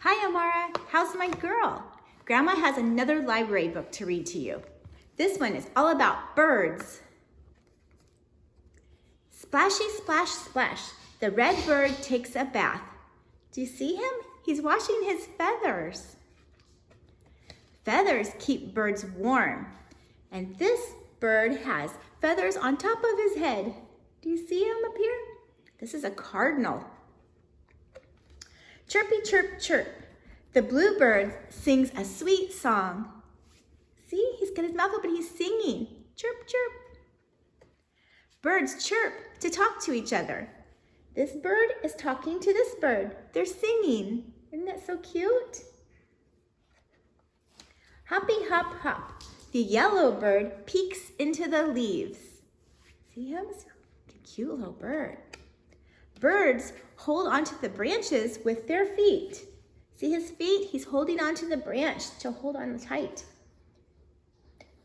Hi, Amara. How's my girl? Grandma has another library book to read to you. This one is all about birds. Splashy, splash, splash. The red bird takes a bath. Do you see him? He's washing his feathers. Feathers keep birds warm. And this bird has feathers on top of his head. Do you see him up here? This is a cardinal. Chirpy, chirp, chirp. The bluebird sings a sweet song. See, he's got his mouth open, he's singing. Chirp, chirp. Birds chirp to talk to each other. This bird is talking to this bird. They're singing. Isn't that so cute? Hoppy, hop, hop. The yellow bird peeks into the leaves. See him? Cute little bird. Birds hold onto the branches with their feet. See his feet? He's holding onto the branch to hold on tight.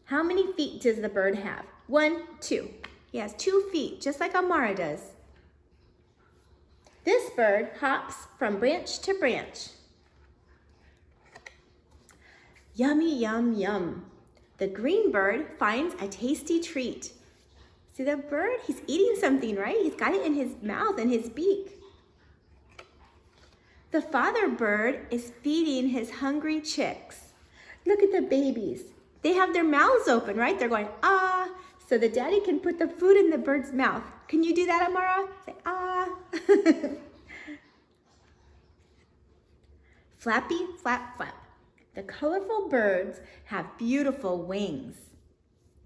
How many feet does the bird have? 1, 2. He has 2 feet, just like Amara does. This bird hops from branch to branch. Yummy, yum, yum. The green bird finds a tasty treat. See the bird? He's eating something, right? He's got it in his mouth and his beak. The father bird is feeding his hungry chicks. Look at the babies. They have their mouths open, right? They're going, ah, so the daddy can put the food in the bird's mouth. Can you do that, Amara? Say, ah. Flappy, flap, flap. The colorful birds have beautiful wings.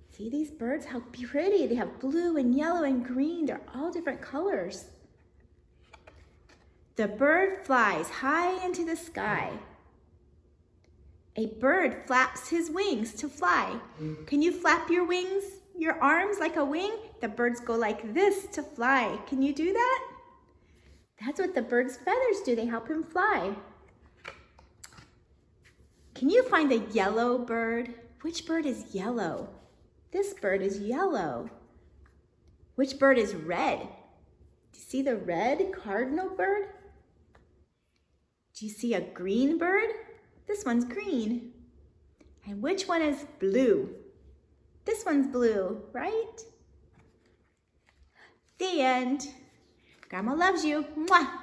See these birds? How pretty. They have blue and yellow and green. They're all different colors. The bird flies high into the sky. A bird flaps his wings to fly. Can you flap your wings, your arms like a wing? The birds go like this to fly. Can you do that? That's what the bird's feathers do. They help him fly. Can you find the yellow bird? Which bird is yellow? This bird is yellow. Which bird is red? Do you see the red cardinal bird? Do you see a green bird? This one's green. And which one is blue? This one's blue, right? The end. Grandma loves you. Mwah.